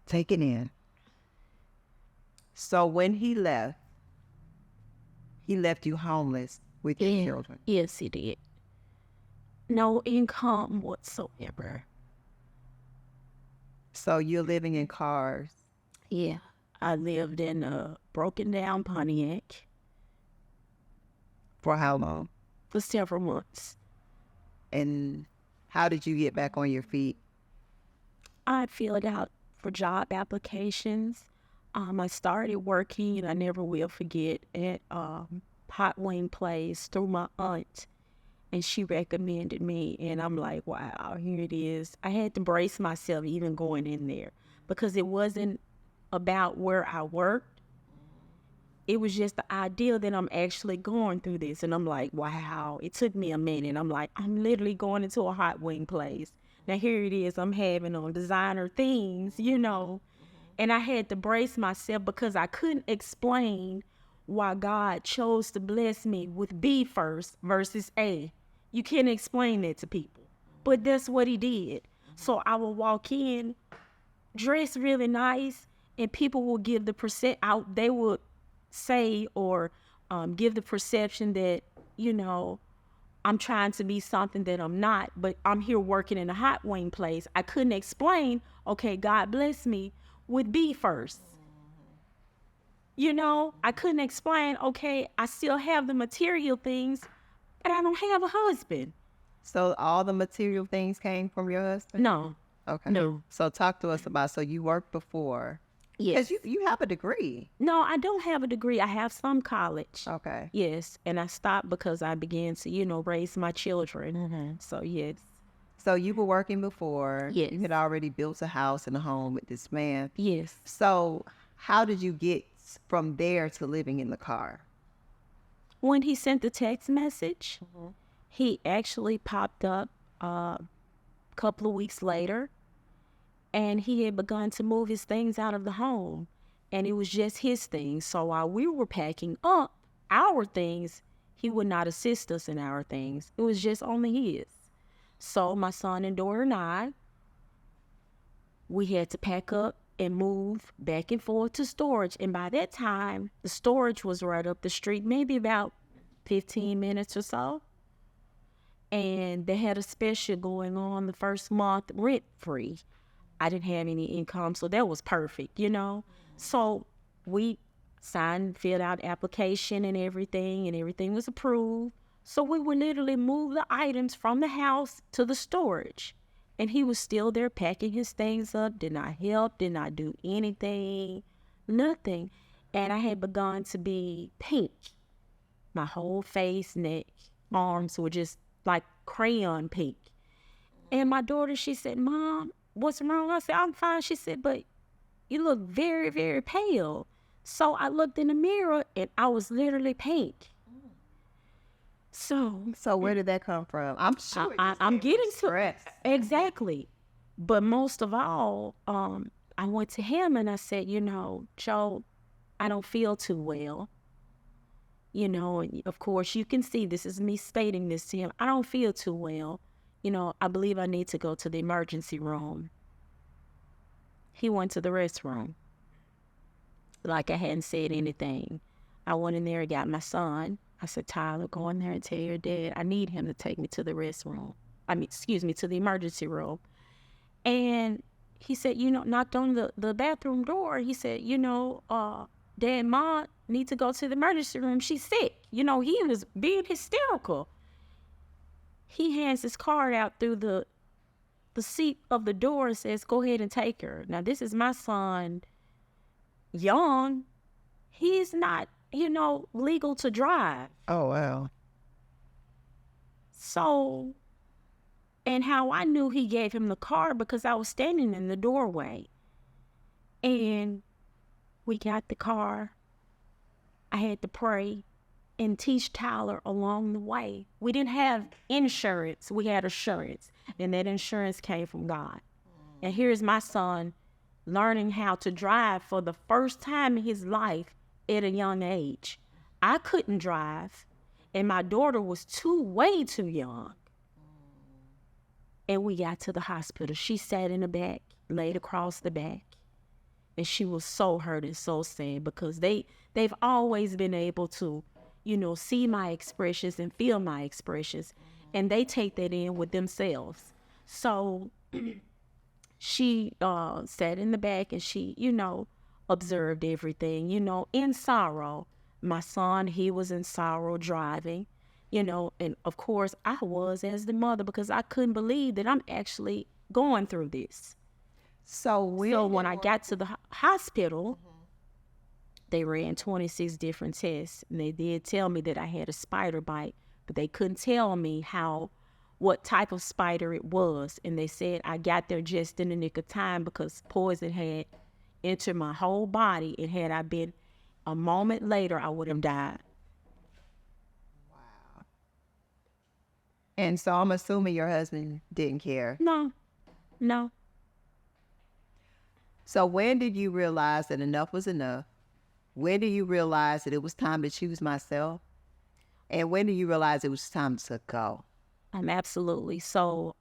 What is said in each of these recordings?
Take it in. So when he left you homeless with your children. Yes, he did. No income whatsoever. So you're living in cars. Yeah. I lived in a broken down Pontiac For how long? for several months. And how did you get back on your feet? I filled out for job applications. I started working, and I never will forget, at Hot Wing Place through my aunt, and she recommended me, and I'm like, wow, here it is. I had to brace myself even going in there because it wasn't about where I worked. It was just the idea that I'm actually going through this, and I'm like, wow, it took me a minute. I'm like, I'm literally going into a hot wing place. Now here it is, I'm having on designer things, and I had to brace myself because I couldn't explain why God chose to bless me with B first versus A. You can't explain that to people, but that's what he did. So I would walk in, dress really nice, and people will give the they would say or give the perception that, I'm trying to be something that I'm not, but I'm here working in a hot wing place. I couldn't explain, okay, God bless me with B first. I couldn't explain, okay, I still have the material things, but I don't have a husband. So all the material things came from your husband? No. Okay. No. So talk to us about, so you worked before. Yes. Because you have a degree. No, I don't have a degree. I have some college. Okay. Yes. And I stopped because I began to, raise my children. Mm-hmm. So, yes. So you were working before. Yes. You had already built a house and a home with this man. Yes. So how did you get from there to living in the car? When he sent the text message, he actually popped up a couple of weeks later, and he had begun to move his things out of the home, and it was just his things. So while we were packing up our things, he would not assist us in our things. It was just only his. So my son and daughter and I, we had to pack up and move back and forth to storage. And by that time, the storage was right up the street, maybe about 15 minutes or so. And they had a special going on the first month, rent free. I didn't have any income, so that was perfect, So we filled out application and everything was approved. So we would literally move the items from the house to the storage. And he was still there packing his things up, did not help, did not do anything, nothing. And I had begun to be pink. My whole face, neck, arms were just like crayon pink. And my daughter, she said, Mom, what's wrong? I said, I'm fine. She said, but you look very, very pale. So I looked in the mirror and I was literally pink. So where did that come from? I'm sure I'm getting stress. Exactly. But most of all, I went to him and I said, Joe, I don't feel too well. And of course you can see this is me stating this to him. I don't feel too well. I believe I need to go to the emergency room. He went to the restroom. Like I hadn't said anything. I went in there and got my son. I said, Tyler, go in there and tell your dad I need him to take me to the restroom. To the emergency room. And he said, knocked on the bathroom door. He said, Dad, Mom need to go to the emergency room. She's sick. He was being hysterical. He hands his card out through the seat of the door and says, go ahead and take her. Now, this is my son, young. He's not, legal to drive. Oh, wow. So, and how I knew he gave him the car because I was standing in the doorway. And we got the car. I had to pray and teach Tyler along the way. We didn't have insurance. We had assurance. And that insurance came from God. And here's my son learning how to drive for the first time in his life at a young age. I couldn't drive, and my daughter was way too young. And we got to the hospital. She sat in the back, laid across the back. And she was so hurt and so sad because they've always been able to, see my expressions and feel my expressions. And they take that in with themselves. So she sat in the back and she, observed everything, in sorrow. My son, he was in sorrow driving, and of course I was as the mother because I couldn't believe that I'm actually going through this. So when I got to the hospital, they ran 26 different tests. And they did tell me that I had a spider bite, but they couldn't tell me what type of spider it was. And they said I got there just in the nick of time because poison had entered my whole body. And had I been a moment later, I would have died. wow. And so I'm assuming your husband didn't care. No. So when did you realize that enough was enough? When did you realize that it was time to choose myself? And when did you realize it was time to go? Absolutely. So,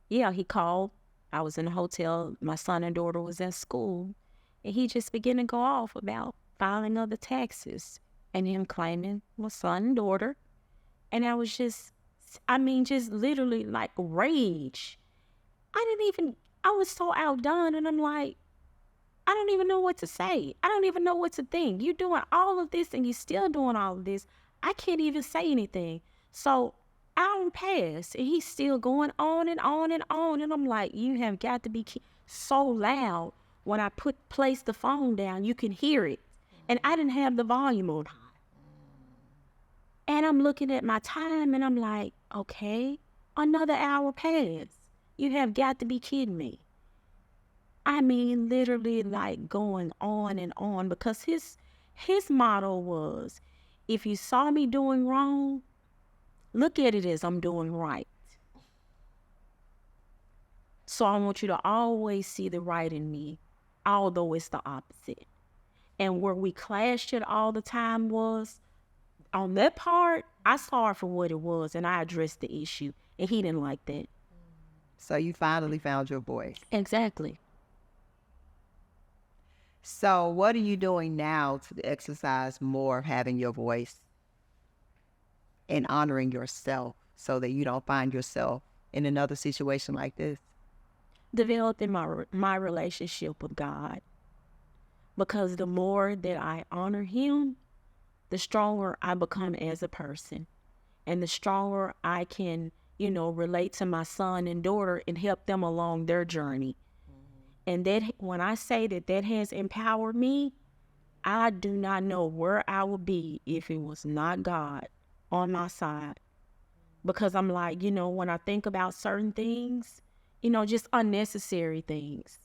yeah, he called. I was in a hotel. My son and daughter was at school. And he just began to go off about filing other taxes and him claiming my son and daughter. And I was just literally like rage. I was so outdone. And I'm like, I don't even know what to say. I don't even know what to think. You're doing all of this and you're still doing all of this. I can't even say anything. So I passed and he's still going on and on and on. And I'm like, you have got to be so loud. When I place the phone down, you can hear it. And I didn't have the volume on high. And I'm looking at my time and I'm like, okay, another hour passed. You have got to be kidding me. I mean, literally like going on and on because his motto was, if you saw me doing wrong, look at it as I'm doing right. So I want you to always see the right in me, although it's the opposite. And where we clashed it all the time was, on that part, I saw it for what it was and I addressed the issue. And he didn't like that. So you finally found your voice. Exactly. So what are you doing now to exercise more of having your voice and honoring yourself so that you don't find yourself in another situation like this? Developing my relationship with God. Because the more that I honor him, the stronger I become as a person. And the stronger I can, relate to my son and daughter and help them along their journey. And that when I say that has empowered me, I do not know where I would be if it was not God on my side. Because I'm like, when I think about certain things, just unnecessary things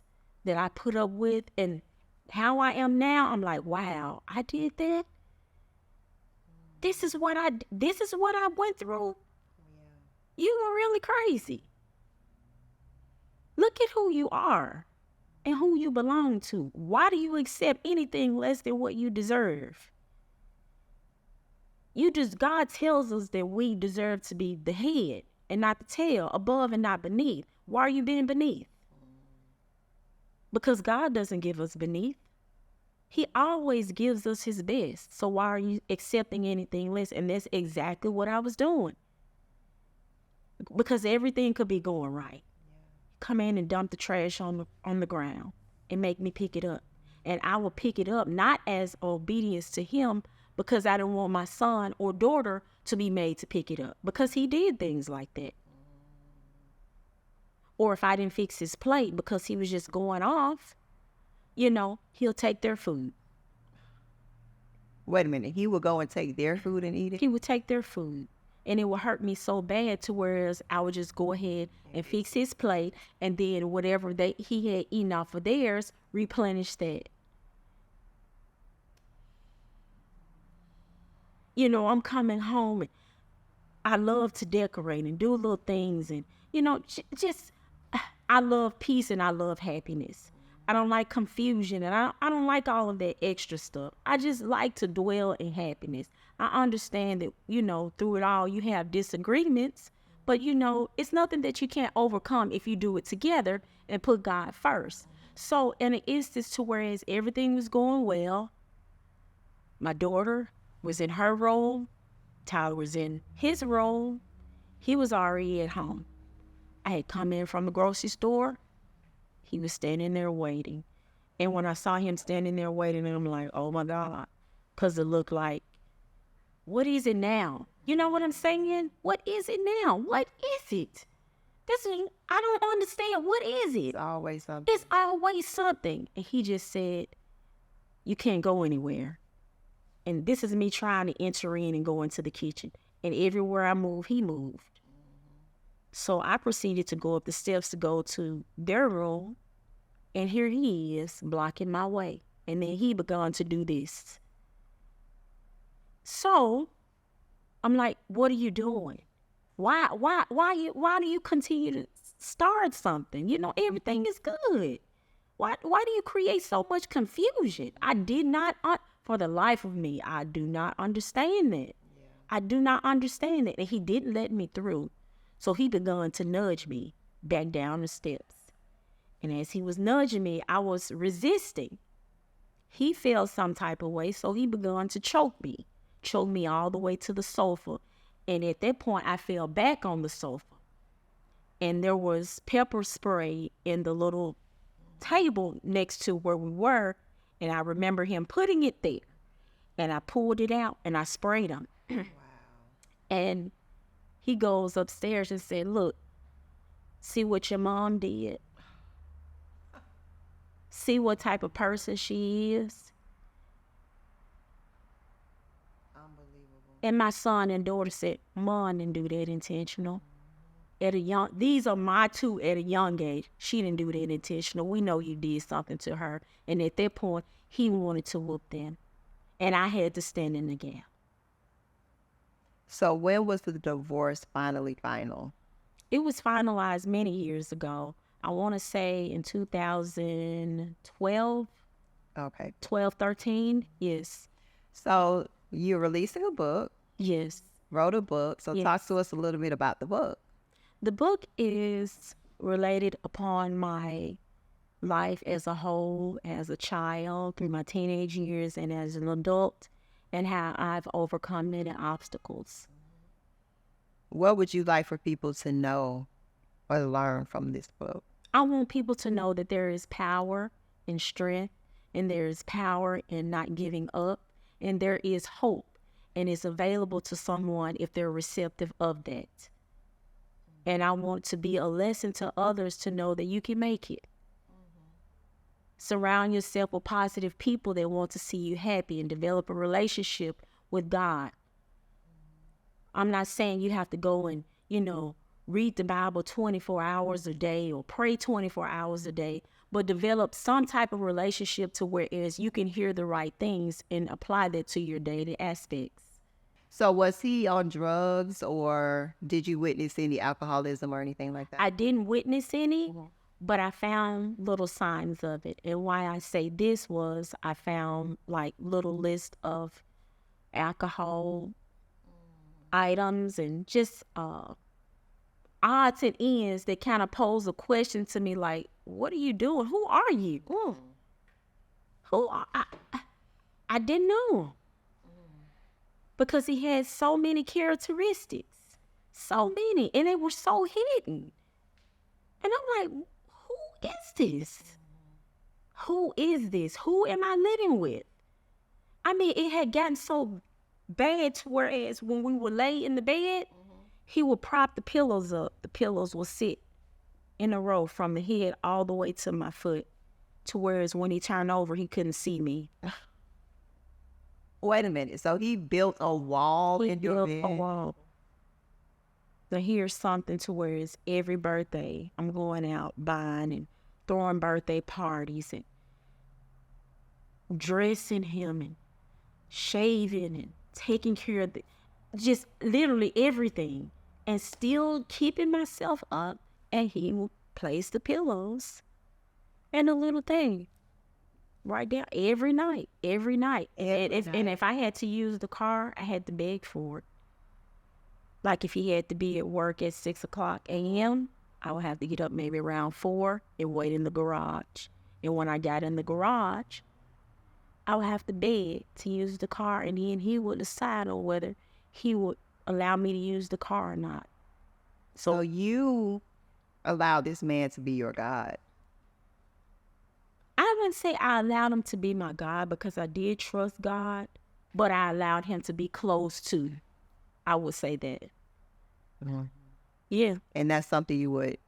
that I put up with and how I am now, I'm like, wow, I did that. This is what I went through. Yeah. You were really crazy. Look at who you are. And who you belong to. Why do you accept anything less than what you deserve? God tells us that we deserve to be the head and not the tail, above and not beneath. Why are you being beneath? Because God doesn't give us beneath. He always gives us his best. So why are you accepting anything less? And that's exactly what I was doing. Because everything could be going right. Come in and dump the trash on the ground and make me pick it up. And I will pick it up not as obedience to him because I don't want my son or daughter to be made to pick it up because he did things like that. Or if I didn't fix his plate because he was just going off, he'll take their food. Wait a minute. He would go and take their food and eat it? He would take their food. And it would hurt me so bad to whereas I would just go ahead and fix his plate and then whatever he had eaten off of theirs, replenish that. I'm coming home and I love to decorate and do little things and, I love peace and I love happiness. I don't like confusion and I don't like all of that extra stuff. I just like to dwell in happiness. I understand that, through it all you have disagreements, but it's nothing that you can't overcome if you do it together and put God first. So in an instance to whereas everything was going well, my daughter was in her room, Tyler was in his room, he was already at home. I had come in from the grocery store, he was standing there waiting. And when I saw him standing there waiting, I'm like, oh my God, because it looked like, what is it now? You know what I'm saying? What is it now? What is it? I don't understand. What is it? It's always something. It's always something. And he just said, you can't go anywhere. And this is me trying to enter in and go into the kitchen. And everywhere I moved, he moved. So I proceeded to go up the steps to go to their room. And here he is blocking my way. And then he began to do this. So I'm like, what are you doing? Why do you continue to start something? You know, everything is good. Why do you create so much confusion? I did not, for the life of me, I do not understand that. Yeah. I do not understand that. And he didn't let me through. So he began to nudge me back down the steps. And as he was nudging me, I was resisting. He felt some type of way, so he began to choke me all the way to the sofa. And at that point, I fell back on the sofa. And there was pepper spray in the little table next to where we were. And I remember him putting it there. And I pulled it out and I sprayed him. Wow. And he goes upstairs and said, look, see what your mom did? See what type of person she is? And my son and daughter said, Mom didn't do that intentional. These are my two at a young age. She didn't do that intentional. We know you did something to her. And at that point, he wanted to whoop them. And I had to stand in the gap. So when was the divorce finally final? It was finalized many years ago. I want to say in 2012. Okay. 12, 13, yes. So you're releasing a book. Yes. Wrote a book. So yes. Talk to us a little bit about the book. The book is related upon my life as a whole, as a child, through my teenage years, and as an adult, and how I've overcome many obstacles. What would you like for people to know or learn from this book? I want people to know that there is power in strength, and there is power in not giving up, and there is hope, and it's available to someone if they're receptive of that. And I want to be a lesson to others to know that you can make it. Surround yourself with positive people that want to see you happy and develop a relationship with God. I'm not saying you have to go and, read the Bible 24 hours a day or pray 24 hours a day, but develop some type of relationship to whereas you can hear the right things and apply that to your daily aspects. So was he on drugs, or did you witness any alcoholism or anything like that? I didn't witness any, but I found little signs of it. And why I say this was I found like little list of alcohol items and just odds and ends that kind of pose a question to me like, what are you doing? Who are you? Who are I didn't know. Because he had so many characteristics. So many. And they were so hidden. And I'm like, who is this? Who is this? Who am I living with? I mean, it had gotten so bad to whereas when we would lay in the bed, he would prop the pillows up. The pillows would sit in a row from the head all the way to my foot. To whereas when he turned over, he couldn't see me. Wait a minute. So he built a wall in your bed? A wall. So here's something to where it's every birthday I'm going out buying and throwing birthday parties and dressing him and shaving and taking care of just literally everything, and still keeping myself up, and he will place the pillows and a little thing right there every night. And if I had to use the car, I had to beg for it. Like if he had to be at work at 6:00 a.m., I would have to get up maybe around 4 and wait in the garage. And when I got in the garage, I would have to beg to use the car, and then he would decide on whether he would allow me to use the car or not. So you allowed this man to be your God. I wouldn't say I allowed him to be my God, because I did trust God, but I allowed him to be close to. I would say that. Yeah. And that's something you would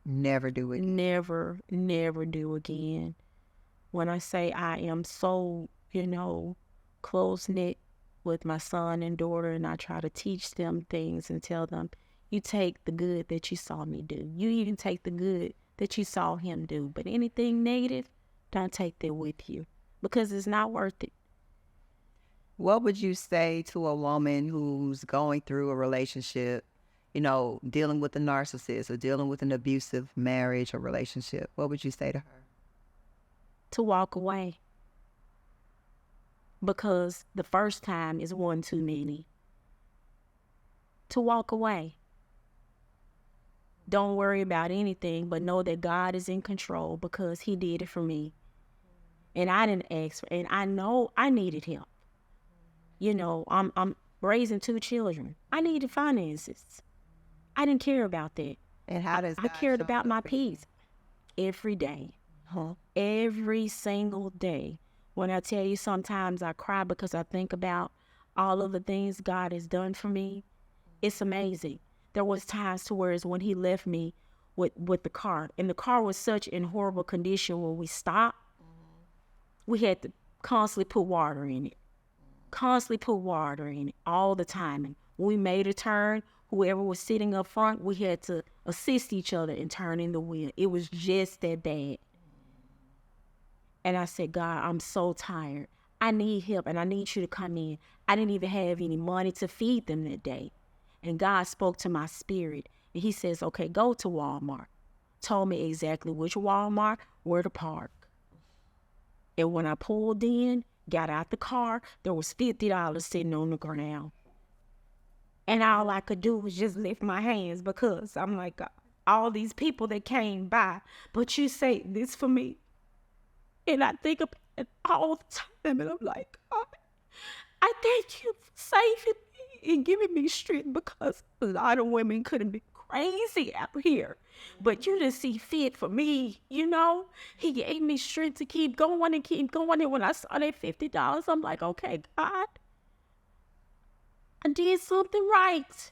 never do again. Never do again. When I say I am so, close-knit with my son and daughter, and I try to teach them things and tell them, you take the good that you saw me do. You even take the good that you saw him do. But anything negative, don't take that with you, because it's not worth it. What would you say to a woman who's going through a relationship, dealing with a narcissist or dealing with an abusive marriage or relationship? What would you say to her? To walk away. Because the first time is one too many. To walk away. Don't worry about anything, but know that God is in control, because he did it for me. And I didn't ask for, and I know I needed him. I'm raising 2 children. I needed finances. I didn't care about that. And how does I cared about my peace every day. Every single day. When I tell you, sometimes I cry because I think about all of the things God has done for me. It's amazing. There was times to where when he left me with the car, and the car was such in horrible condition, when we stopped, we had to constantly put water in it. All the time. And when we made a turn, whoever was sitting up front, we had to assist each other in turning the wheel. It was just that bad. And I said, God, I'm so tired. I need help, and I need you to come in. I didn't even have any money to feed them that day. And God spoke to my spirit, and he says, okay, go to Walmart. Told me exactly which Walmart, where to park. And when I pulled in, got out the car, there was $50 sitting on the ground. And all I could do was just lift my hands, because I'm like, God, all these people that came by, but you say this for me. And I think about it all the time, and I'm like, God, I thank you for saving me and giving me strength, because a lot of women could have been crazy out here. But you didn't see fit for me, He gave me strength to keep going and keep going. And when I saw that $50, I'm like, okay, God, I did something right.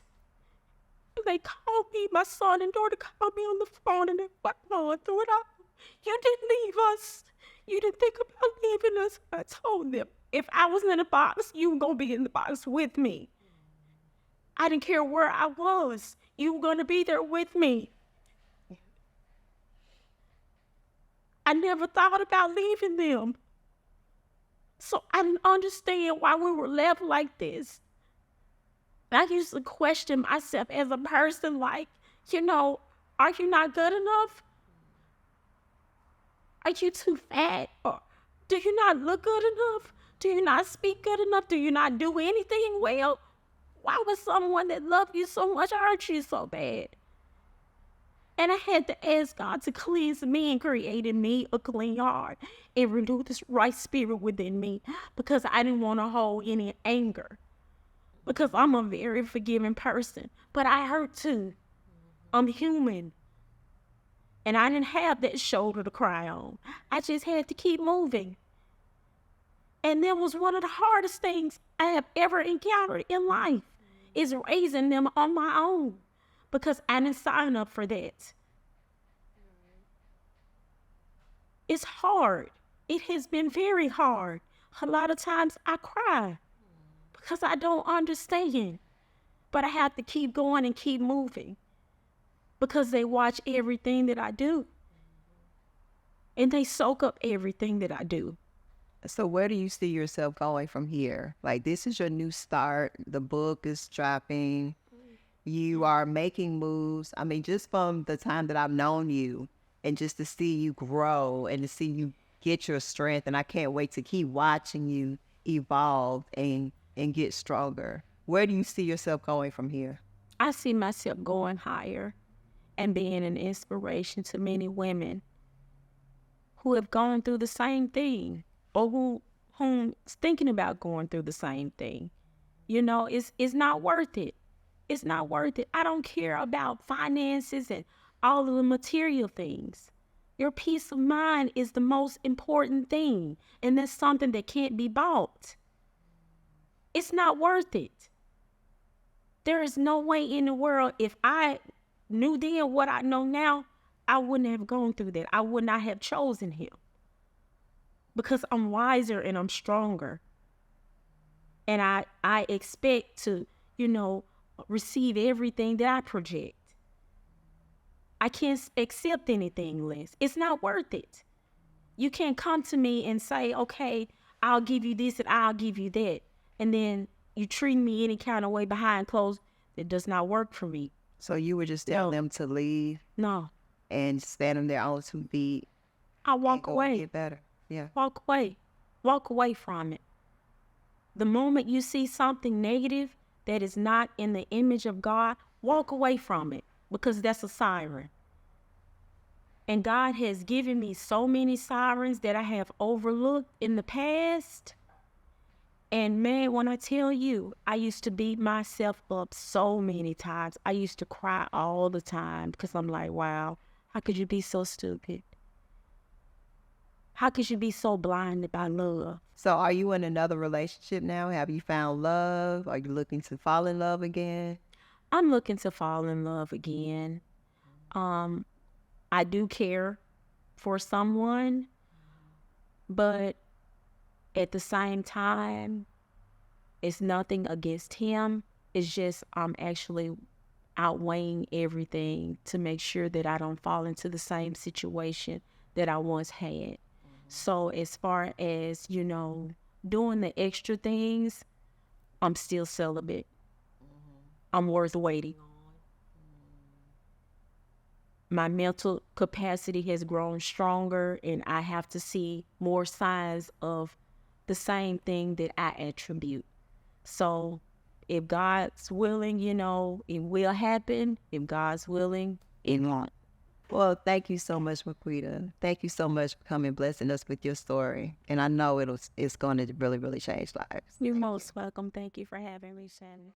They called me, my son and daughter called me on the phone, and they were going through it all. You didn't leave us. You didn't think about leaving us. I told them, if I was in a box, you were going to be in the box with me. I didn't care where I was. You were going to be there with me. I never thought about leaving them. So I didn't understand why we were left like this. I used to question myself as a person, like, are you not good enough? Are you too fat? Or do you not look good enough? Do you not speak good enough? Do you not do anything well? Why would someone that loved you so much hurt you so bad? And I had to ask God to cleanse me and create in me a clean heart and renew this right spirit within me, because I didn't want to hold any anger, because I'm a very forgiving person, but I hurt too. I'm human. And I didn't have that shoulder to cry on. I just had to keep moving. And that was one of the hardest things I have ever encountered in life, is raising them on my own, because I didn't sign up for that. It's hard. It has been very hard. A lot of times I cry because I don't understand, but I have to keep going and keep moving, because they watch everything that I do, and they soak up everything that I do. So where do you see yourself going from here? Like, this is your new start. The book is dropping. You are making moves. I mean, just from the time that I've known you, and just to see you grow and to see you get your strength. And I can't wait to keep watching you evolve and get stronger. Where do you see yourself going from here? I see myself going higher and being an inspiration to many women who have gone through the same thing, or who's thinking about going through the same thing. You know, it's not worth it. It's not worth it. I don't care about finances and all of the material things. Your peace of mind is the most important thing, and that's something that can't be bought. It's not worth it. There is no way in the world, if I knew then what I know now, I wouldn't have gone through that. I would not have chosen him, because I'm wiser and I'm stronger. And I expect to, receive everything that I project. I can't accept anything less. It's not worth it. You can't come to me and say, okay, I'll give you this and I'll give you that, and then you treat me any kind of way behind closed. It does not work for me. So you would just tell them to leave No. and stand on their own 2 feet I and walk go away. get better. Yeah. Walk away. Walk away from it. The moment you see something negative that is not in the image of God, walk away from it, because that's a siren. And God has given me so many sirens that I have overlooked in the past. And man, when I tell you, I used to beat myself up so many times. I used to cry all the time, because I'm like, wow, how could you be so stupid? How could you be so blinded by love? So are you in another relationship now? Have you found love? Are you looking to fall in love again? I'm looking to fall in love again. I do care for someone, but at the same time, it's nothing against him. It's just I'm actually outweighing everything to make sure that I don't fall into the same situation that I once had. So as far as, doing the extra things, I'm still celibate. I'm worth waiting on. My mental capacity has grown stronger, and I have to see more signs of the same thing that I attribute. So if God's willing, it will happen. If God's willing, it won't. Well, thank you so much, Morquita. Thank you so much for coming, blessing us with your story. And I know it's going to really, really change lives. You're most welcome. Thank you for having me, Shannon.